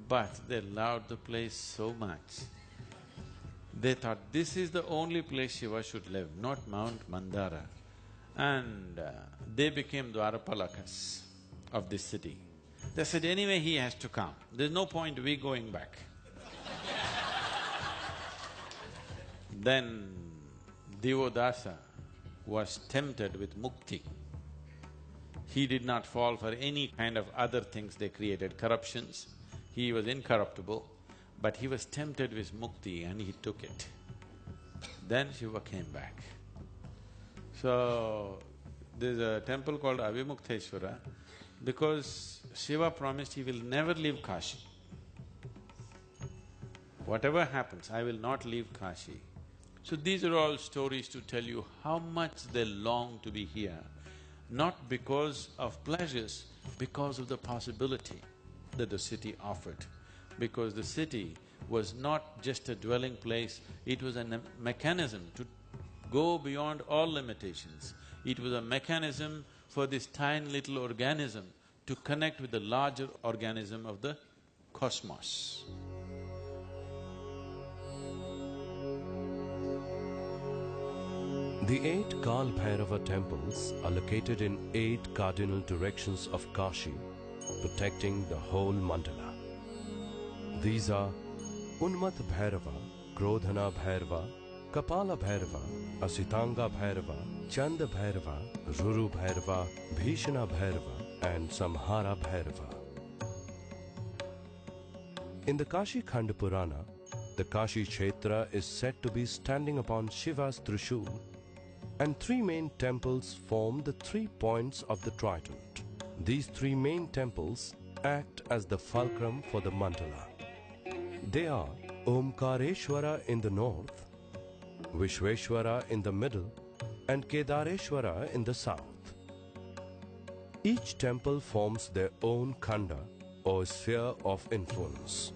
but they loved the place so much. They thought this is the only place Shiva should live, not Mount Mandara. And they became Dwarapalakas of this city. They said, anyway he has to come, there's no point we going back. Then Divodasa was tempted with mukti. He did not fall for any kind of other things they created, corruptions. He was incorruptible, but he was tempted with mukti and he took it. Then Shiva came back. So, there's a temple called Avimukteshwara because Shiva promised he will never leave Kashi. Whatever happens, I will not leave Kashi. So these are all stories to tell you how much they long to be here, not because of pleasures, because of the possibility that the city offered. Because the city was not just a dwelling place, it was a mechanism to go beyond all limitations. It was a mechanism for this tiny little organism to connect with the larger organism of the cosmos. The 8 Kal Bhairava temples are located in 8 cardinal directions of Kashi, protecting the whole mandala. These are Unmat Bhairava, Krodhana Bhairava, Kapala Bhairava, Asitanga Bhairava, Chanda Bhairava, Ruru Bhairava, Bhishana Bhairava and Samhara Bhairava. In the Kashi Khanda Purana, the Kashi Kshetra is said to be standing upon Shiva's Trishul, and 3 main temples form the 3 points of the trident. These 3 main temples act as the fulcrum for the mandala. They are Omkareshwara in the north, Vishveshwara in the middle and Kedareshwara in the south. Each temple forms their own khanda or sphere of influence.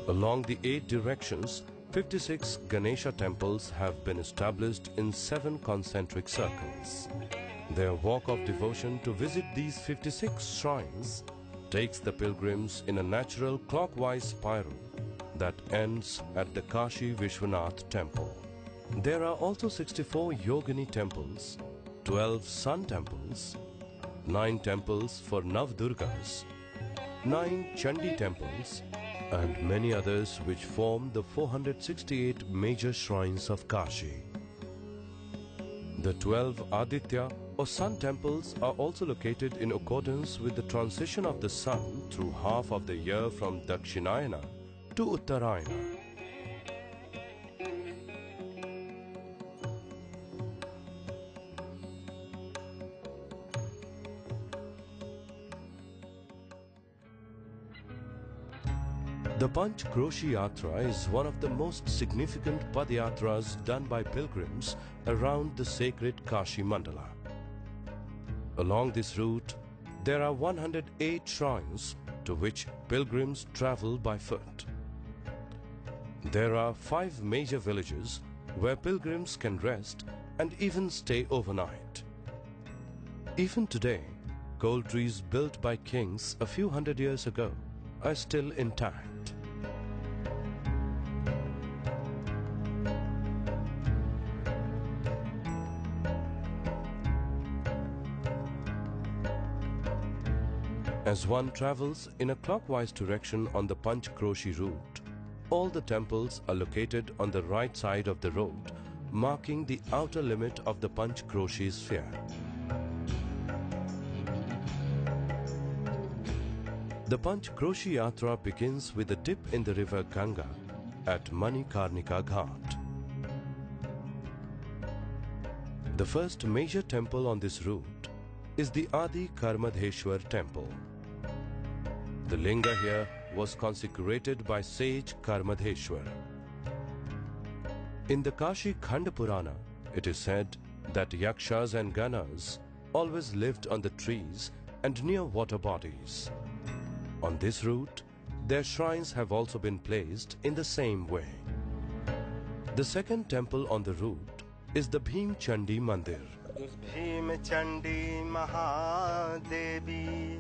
Along the 8 directions, 56 Ganesha temples have been established in 7 concentric circles. Their walk of devotion to visit these 56 shrines takes the pilgrims in a natural clockwise spiral that ends at the Kashi Vishwanath temple. There are also 64 Yogini temples, 12 sun temples, 9 temples for Navdurgas, 9 Chandi temples, and many others which form the 468 major shrines of Kashi. The 12 Aditya or sun temples are also located in accordance with the transition of the sun through half of the year from Dakshinayana to Uttarayana. The Panch Kroshi Yatra is one of the most significant Padyatras done by pilgrims around the sacred Kashi Mandala. Along this route, there are 108 shrines to which pilgrims travel by foot. There are 5 major villages where pilgrims can rest and even stay overnight. Even today, gold trees built by kings a few hundred years ago are still intact. As one travels in a clockwise direction on the Panch Kroshi route, all the temples are located on the right side of the road, marking the outer limit of the Panch Kroshi sphere. The Panch Kroshi Yatra begins with a dip in the river Ganga at Manikarnika Ghat. The first major temple on this route is the Adi Karmadheshwar temple. The linga here was consecrated by sage Karmadheshwar. In the Kashi Khanda Purana, it is said that yakshas and ganas always lived on the trees and near water bodies. On this route, their shrines have also been placed in the same way. The second temple on the route is the Bhim Chandi Mandir. Bhim Chandi Mahadevi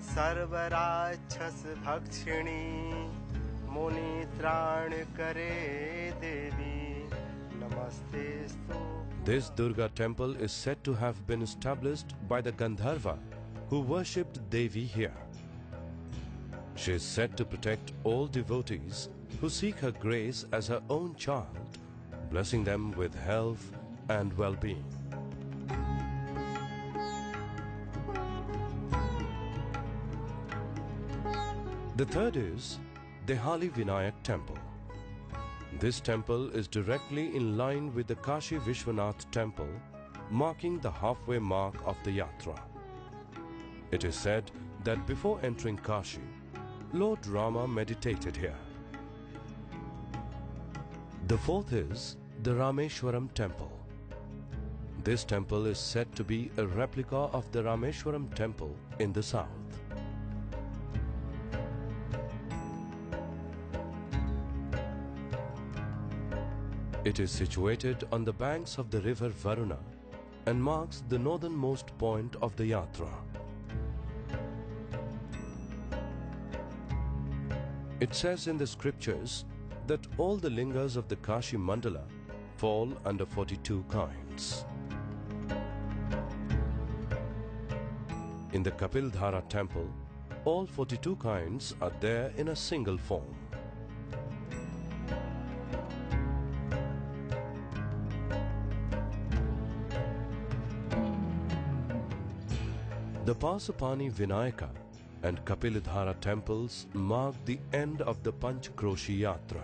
Sarvarachas Bhakshini Muni Tran Kare Devi Namaste Stu. This Durga temple is said to have been established by the Gandharva who worshipped Devi here. She is said to protect all devotees who seek her grace as her own child, blessing them with health and well-being. The third is Dehali Vinayak temple. This temple is directly in line with the Kashi Vishwanath temple, marking the halfway mark of the yatra. It is said that before entering Kashi, Lord Rama meditated here. The fourth is the Rameshwaram temple. This temple is said to be a replica of the Rameshwaram temple in the south. It is situated on the banks of the river Varuna and marks the northernmost point of the yatra. It says in the scriptures that all the lingas of the Kashi Mandala fall under 42 kinds. In the Kapildhara temple, all 42 kinds are there in a single form. The Pasupani Vinayaka and Kapilidhara temples mark the end of the Panchkroshi Yatra.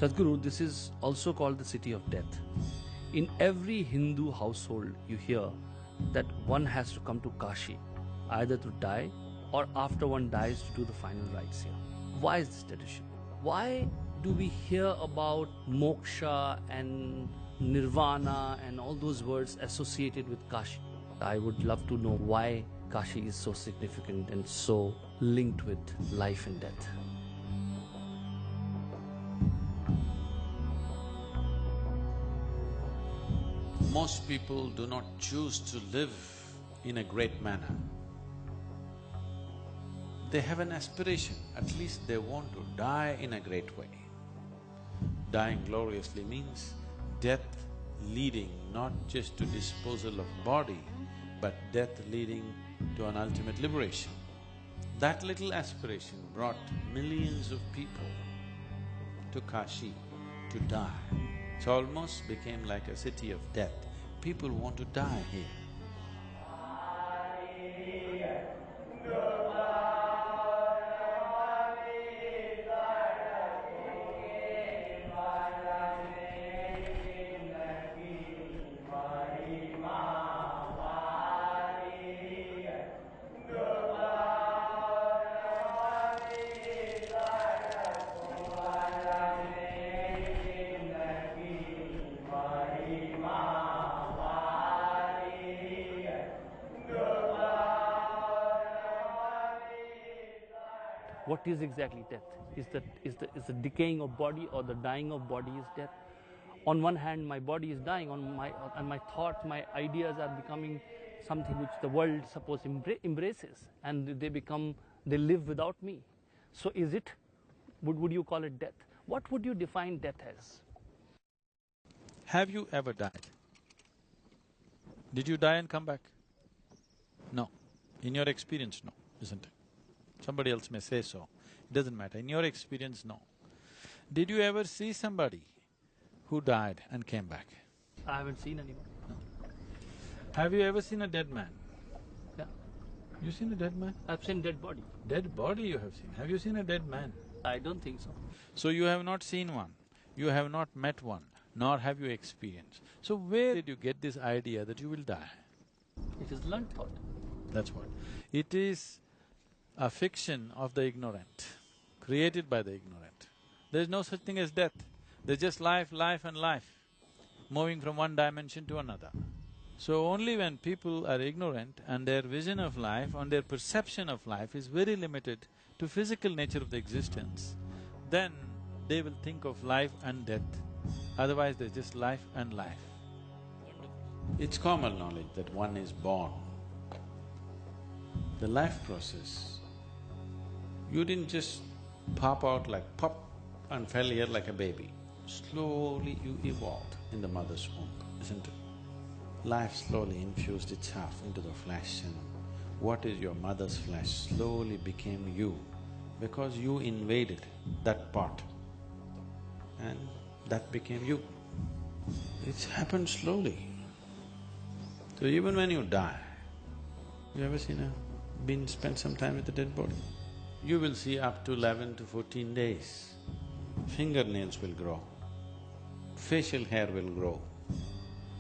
Sadhguru, this is also called the city of death. In every Hindu household, you hear that one has to come to Kashi, either to die or after one dies to do the final rites here. Why is this tradition? Why do we hear about moksha and nirvana and all those words associated with Kashi? I would love to know why Kashi is so significant and so linked with life and death. Most people do not choose to live in a great manner. They have an aspiration, at least they want to die in a great way. Dying gloriously means death leading not just to disposal of body, but death leading to an ultimate liberation. That little aspiration brought millions of people to Kashi to die. It almost became like a city of death. People want to die here. What is exactly death? Is the decaying of body or the dying of body is death? On one hand, my body is dying, on my thoughts, my ideas are becoming something which the world suppose embraces, and they live without me. So is it, would you call it death? What would you define death as? Have you ever died? Did you die and come back? No. In your experience, no, isn't it? Somebody else may say so. It doesn't matter. In your experience, no. Did you ever see somebody who died and came back? I haven't seen anyone. Have you ever seen a dead man? Yeah, You seen a dead man? I've seen dead body. Dead body you have seen. Have you seen a dead man? I don't think so. So you have not seen one, you have not met one, nor have you experienced. So where did you get this idea that you will die? It is learned thought. That's what. It is a fiction of the ignorant, created by the ignorant. There is no such thing as death. There's just life, life and life, moving from one dimension to another. So only when people are ignorant and their vision of life and their perception of life is very limited to physical nature of the existence, then they will think of life and death. Otherwise, there's just life and life. It's common knowledge that one is born. The life process, you didn't just pop out like pop and fell here like a baby. Slowly you evolved in the mother's womb, isn't it? Life slowly infused itself into the flesh, and what is your mother's flesh slowly became you because you invaded that part and that became you. It's happened slowly. So even when you die, you ever spent some time with a dead body? You will see up to 11 to 14 days, fingernails will grow, facial hair will grow.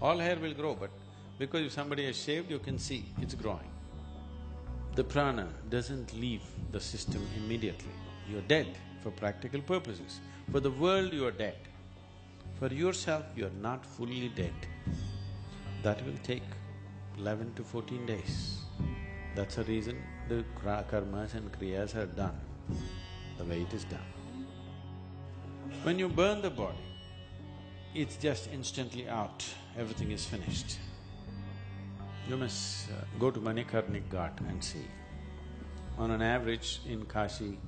All hair will grow, but because if somebody has shaved, you can see it's growing. The prana doesn't leave the system immediately. You're dead for practical purposes. For the world, you are dead. For yourself, you're not fully dead. That will take 11 to 14 days. That's the reason the karmas and kriyas are done the way it is done. When you burn the body, it's just instantly out, everything is finished. You must go to Manikarnik Ghat and see. On an average in Kashi,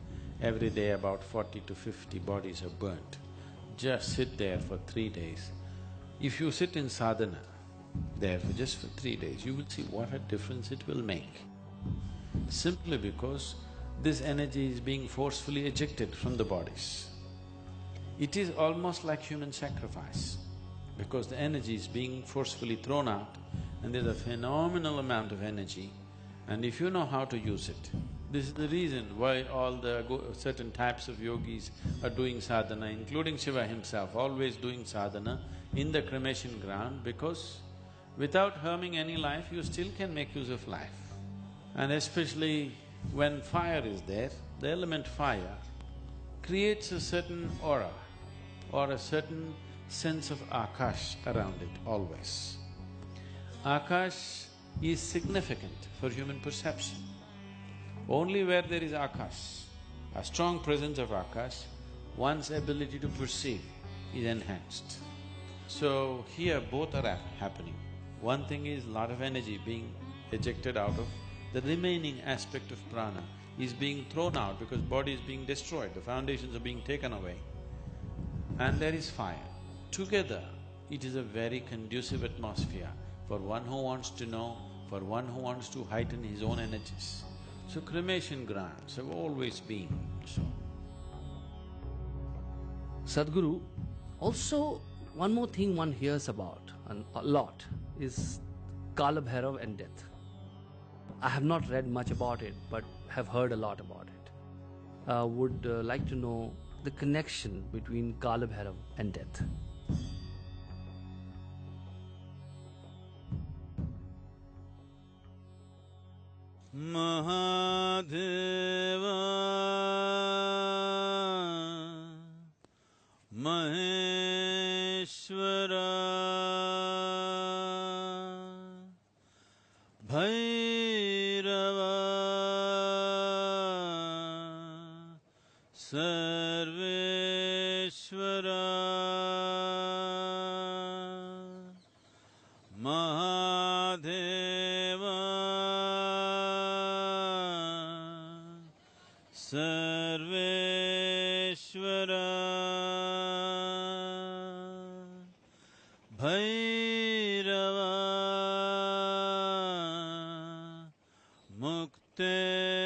every day about 40 to 50 bodies are burnt. Just sit there for 3 days. If you sit in sadhana there for just for 3 days, you will see what a difference it will make. Simply because this energy is being forcefully ejected from the bodies. It is almost like human sacrifice because the energy is being forcefully thrown out and there's a phenomenal amount of energy, and if you know how to use it, this is the reason why all the certain types of yogis are doing sadhana, including Shiva himself, always doing sadhana in the cremation ground, because without harming any life, you still can make use of life. And especially when fire is there, the element fire creates a certain aura or a certain sense of akash around it always. Akash is significant for human perception. Only where there is akash, a strong presence of akash, one's ability to perceive is enhanced. So here both are happening. One thing is lot of energy being ejected out of the remaining aspect of prana is being thrown out because body is being destroyed, the foundations are being taken away. And there is fire. Together, it is a very conducive atmosphere for one who wants to know, for one who wants to heighten his own energies. So cremation grounds have always been so. Sadhguru, also one more thing one hears about and a lot is Kala Bhairav and death. I have not read much about it, but have heard a lot about it. Would like to know the connection between Kala Bhairav and death. Mahadeva Maheshwara Bhairava Sarveshwara Mahadeva Sarveshwara Bhairava Mukte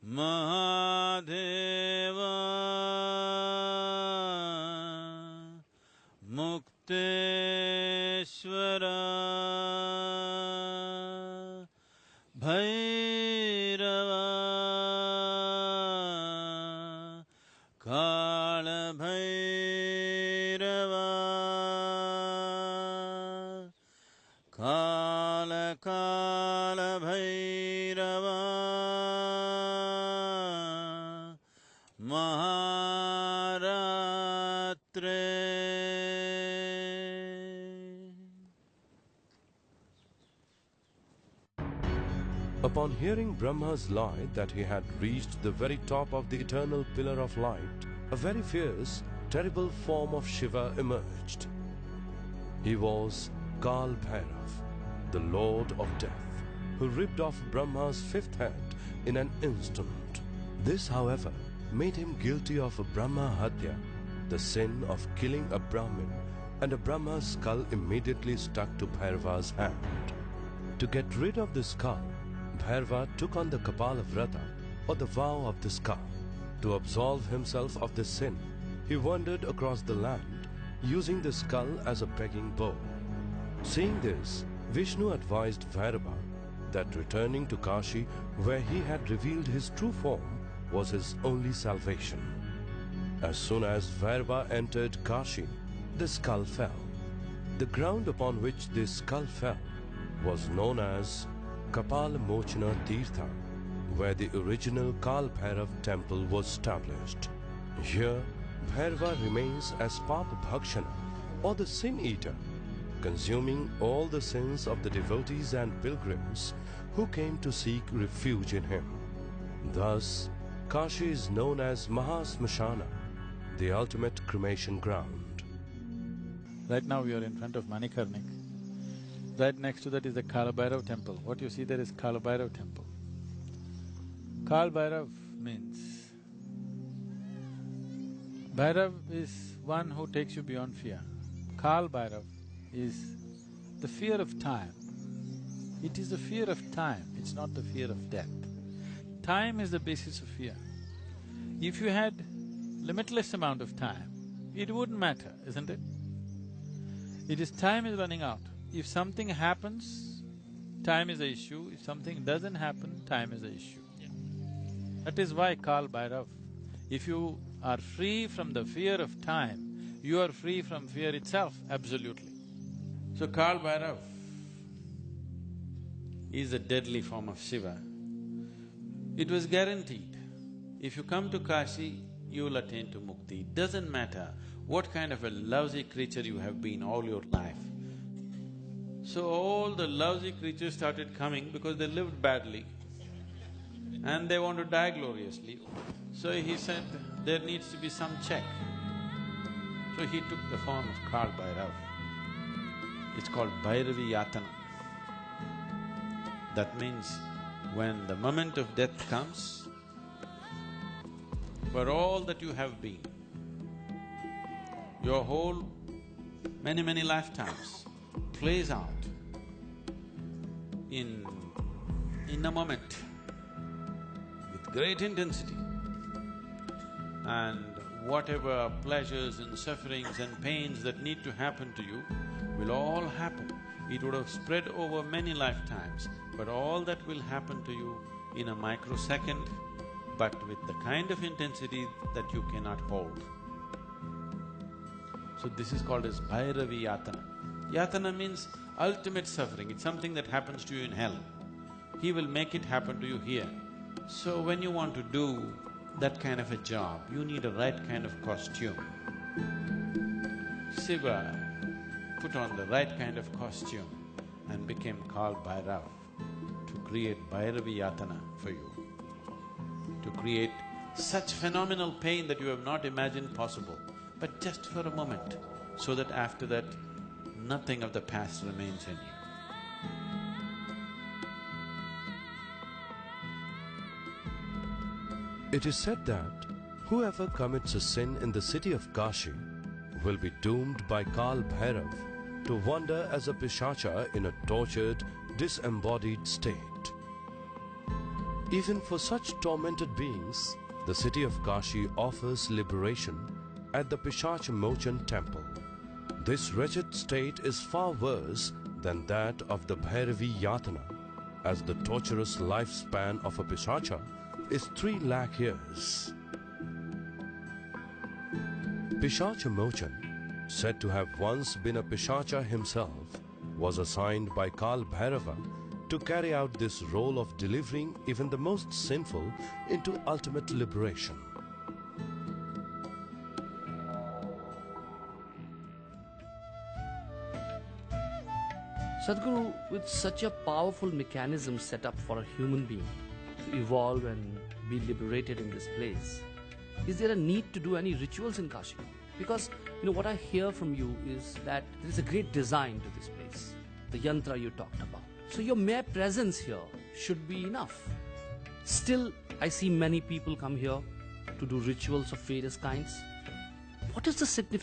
Mahadeva Mukteshwara Bhairava Kala Bhairava Kala Kala Bhairava Maharatre. Upon hearing Brahma's lie that he had reached the very top of the eternal pillar of light, a very fierce, terrible form of Shiva emerged. He was Kal Bhairav, the Lord of Death, who ripped off Brahma's fifth head in an instant. This, however, made him guilty of a Brahma Hatya, the sin of killing a Brahmin, and a Brahma's skull immediately stuck to Bhairava's hand. To get rid of the skull, Bhairava took on the Kapala Vrata, or the vow of the skull. To absolve himself of this sin, he wandered across the land, using the skull as a begging bowl. Seeing this, Vishnu advised Bhairava that returning to Kashi, where he had revealed his true form, was his only salvation. As soon as Bhairava entered Kashi, the skull fell. The ground upon which this skull fell was known as Kapala Mochana Tirtha, where the original Kal Bhairav temple was established. Here, Bhairava remains as Papa Bhakshana, or the sin eater, consuming all the sins of the devotees and pilgrims who came to seek refuge in him. Thus, Kashi is known as Mahasmashana, the ultimate cremation ground. Right now we are in front of Manikarnik. Right next to that is the Kala Bhairav temple. What you see there is Kala Bhairav temple. Kal Bhairav means… Bhairav is one who takes you beyond fear. Kal Bhairav is the fear of time. It is the fear of time, it's not the fear of death. Time is the basis of fear. If you had limitless amount of time, it wouldn't matter, isn't it? It is time is running out. If something happens, time is the issue. If something doesn't happen, time is the issue. That is why Kal Bhairav. If you are free from the fear of time, you are free from fear itself, absolutely. So Kal Bhairav is a deadly form of Shiva. It was guaranteed. If you come to Kashi, you will attain to mukti. It doesn't matter what kind of a lousy creature you have been all your life. So all the lousy creatures started coming because they lived badly and they want to die gloriously. So he said, there needs to be some check. So he took the form of Kal Bhairav. It's called Bhairavi Yatana. That means when the moment of death comes, for all that you have been, your whole many lifetimes plays out in a moment with great intensity, and whatever pleasures and sufferings and pains that need to happen to you will all happen. It would have spread over many lifetimes, but all that will happen to you in a microsecond, but with the kind of intensity that you cannot hold. So this is called as Bhairavi Yatana. Yatana means ultimate suffering, it's something that happens to you in hell. He will make it happen to you here. So when you want to do that kind of a job, you need a right kind of costume. Shiva put on the right kind of costume and became Kal Bhairav to create Bhairavi Yatana for you, to create such phenomenal pain that you have not imagined possible, but just for a moment, so that after that, nothing of the past remains in you. It is said that whoever commits a sin in the city of Kashi will be doomed by Kal Bhairav to wander as a pishacha in a tortured, disembodied state. Even for such tormented beings, the city of Kashi offers liberation at the Pishach-mochan temple. This wretched state is far worse than that of the Bhairavi Yatana, as the torturous lifespan of a pishacha is 3 lakh years. Pishach-mochan, said to have once been a pishacha himself, was assigned by Kal Bhairava to carry out this role of delivering even the most sinful into ultimate liberation. Sadhguru, with such a powerful mechanism set up for a human being to evolve and be liberated in this place, is there a need to do any rituals in Kashi? Because, what I hear from you is that there is a great design to this place, the yantra you talked about. So your mere presence here should be enough. Still, I see many people come here to do rituals of various kinds. What is the significance?